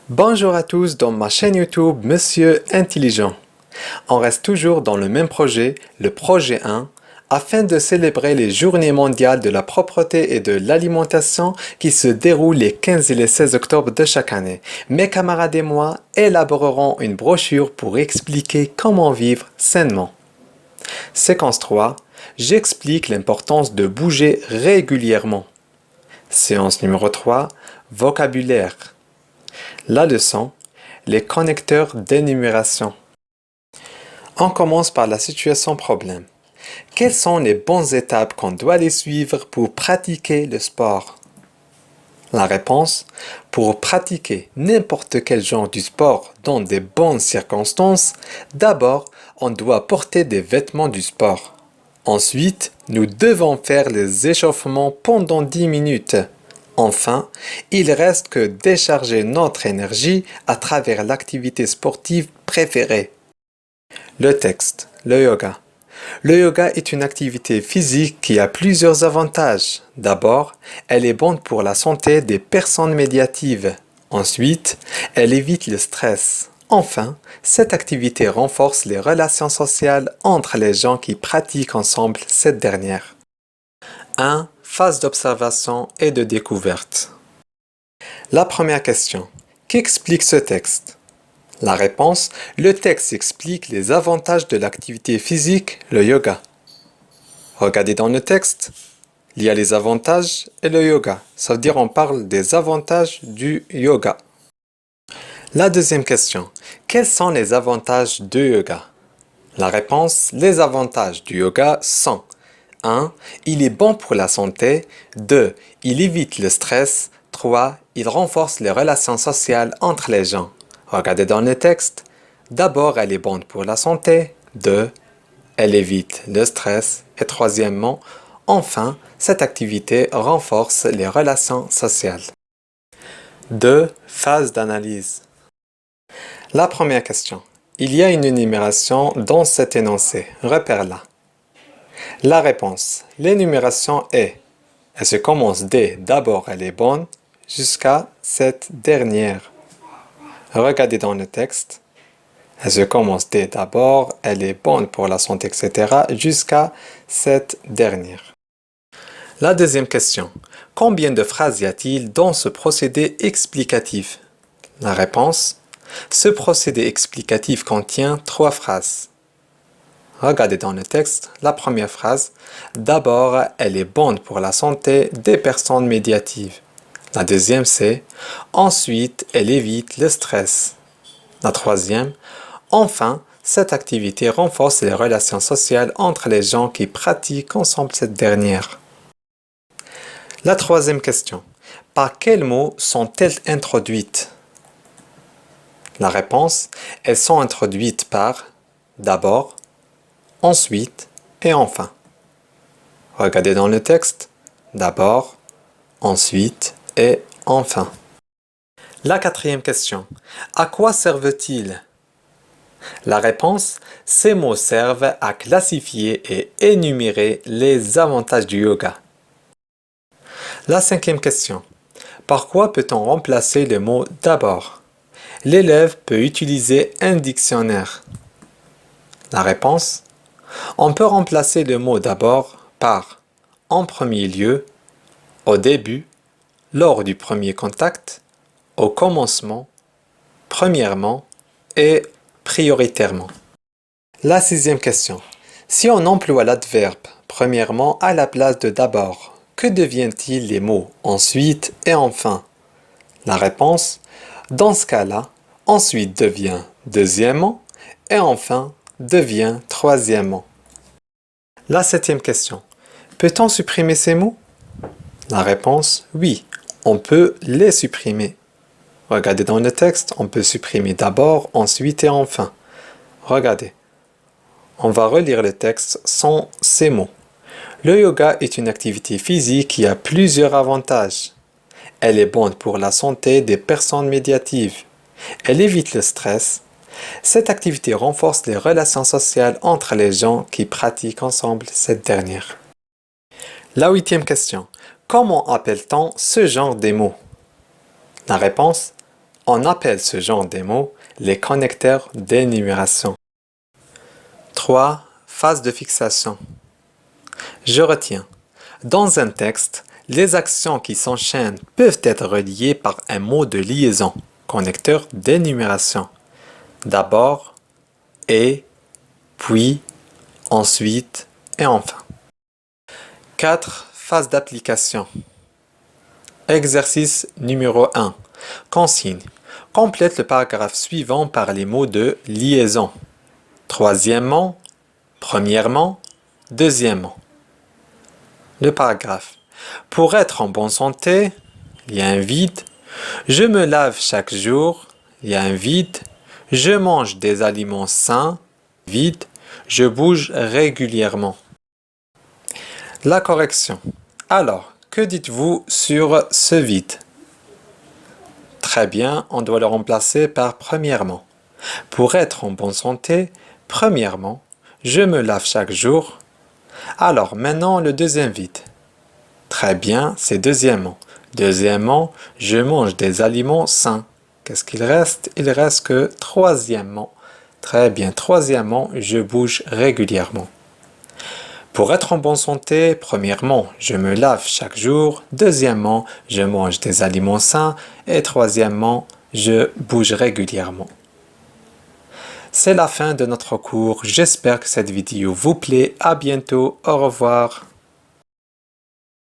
Bonjour à tous dans ma chaîne YouTube Monsieur Intelligent. On reste toujours dans le même projet, le projet 1, afin de célébrer les journées mondiales de la propreté et de l'alimentation qui se déroulent les 15 et les 16 octobre de chaque année. Mes camarades et moi élaborerons une brochure pour expliquer comment vivre sainement. Séquence 3, j'explique l'importance de bouger régulièrement. Séance numéro 3, vocabulaire. La leçon, les connecteurs d'énumération. On commence par la situation problème. Quelles sont les bonnes étapes qu'on doit les suivre pour pratiquer le sport? La réponse, pour pratiquer n'importe quel genre du sport dans des bonnes circonstances, d'abord, on doit porter des vêtements du sport. Ensuite, nous devons faire les échauffements pendant 10 minutes. Enfin, il reste que décharger notre énergie à travers l'activité sportive préférée. Le texte, le yoga. Le yoga est une activité physique qui a plusieurs avantages. D'abord, elle est bonne pour la santé des personnes médiatives. Ensuite, elle évite le stress. Enfin, cette activité renforce les relations sociales entre les gens qui pratiquent ensemble cette dernière. 1. Phase d'observation et de découverte. La première question. Qu'explique ce texte? La réponse, le texte explique les avantages de l'activité physique, le yoga. Regardez dans le texte, il y a les avantages et le yoga. Ça veut dire on parle des avantages du yoga. La deuxième question. Quels sont les avantages du yoga? La réponse, les avantages du yoga sont 1. Il est bon pour la santé. 2. Il évite le stress. 3. Il renforce les relations sociales entre les gens. Regardez dans le texte. D'abord, elle est bonne pour la santé. 2. Elle évite le stress. Et troisièmement, enfin, cette activité renforce les relations sociales. 2. Phase d'analyse. La première question. Il y a une énumération dans cet énoncé. Repère-la. La réponse. L'énumération est. Elle se commence dès d'abord elle est bonne jusqu'à cette dernière. Regardez dans le texte. Elle se commence dès d'abord elle est bonne pour la santé, etc. jusqu'à cette dernière. La deuxième question. Combien de phrases y a-t-il dans ce procédé explicatif? La réponse. Ce procédé explicatif contient 3 phrases. Regardez dans le texte, la première phrase. D'abord, elle est bonne pour la santé des personnes médiatives. La deuxième, c'est ensuite, elle évite le stress. La troisième, enfin, cette activité renforce les relations sociales entre les gens qui pratiquent ensemble cette dernière. La troisième question. Par quels mots sont-elles introduites? La réponse, elles sont introduites par d'abord, ensuite et enfin. Regardez dans le texte. D'abord, ensuite et enfin. La quatrième question. À quoi servent-ils? La réponse, ces mots servent à classifier et énumérer les avantages du yoga. La cinquième question. Par quoi peut-on remplacer le mot d'abord? L'élève peut utiliser un dictionnaire. La réponse, on peut remplacer le mot d'abord par en premier lieu, au début, lors du premier contact, au commencement, premièrement et prioritairement. La sixième question. Si on emploie l'adverbe premièrement à la place de d'abord, que deviennent-ils les mots ensuite et enfin? La réponse, dans ce cas-là, ensuite devient deuxièmement et enfin devient troisièmement. La septième question. Peut-on supprimer ces mots? La réponse, oui, on peut les supprimer. Regardez dans le texte, on peut supprimer d'abord, ensuite et enfin. Regardez. On va relire le texte sans ces mots. Le yoga est une activité physique qui a plusieurs avantages. Elle est bonne pour la santé des personnes médiatives. Elle évite le stress. Cette activité renforce les relations sociales entre les gens qui pratiquent ensemble cette dernière. La huitième question. Comment appelle-t-on ce genre de mots? La réponse. On appelle ce genre de mots les connecteurs d'énumération. 3. Phase de fixation. Je retiens. Dans un texte, les actions qui s'enchaînent peuvent être reliées par un mot de liaison, connecteur d'énumération. D'abord, et, puis, ensuite et enfin. 4. Phase d'application. Exercice numéro 1. Consigne. Complète le paragraphe suivant par les mots de liaison. Troisièmement, premièrement, deuxièmement. Le paragraphe. Pour être en bonne santé, il y a un vide. Je me lave chaque jour, il y a un vide. Je mange des aliments sains, vide. Je bouge régulièrement. La correction. Alors, que dites-vous sur ce vide? Très bien, on doit le remplacer par premièrement. Pour être en bonne santé, premièrement, je me lave chaque jour. Alors, maintenant, le deuxième vide. Très bien, c'est deuxièmement. Deuxièmement, je mange des aliments sains. Qu'est-ce qu'il reste? Il reste que troisièmement. Très bien, troisièmement, je bouge régulièrement. Pour être en bonne santé, premièrement, je me lave chaque jour. Deuxièmement, je mange des aliments sains. Et troisièmement, je bouge régulièrement. C'est la fin de notre cours. J'espère que cette vidéo vous plaît. À bientôt. Au revoir.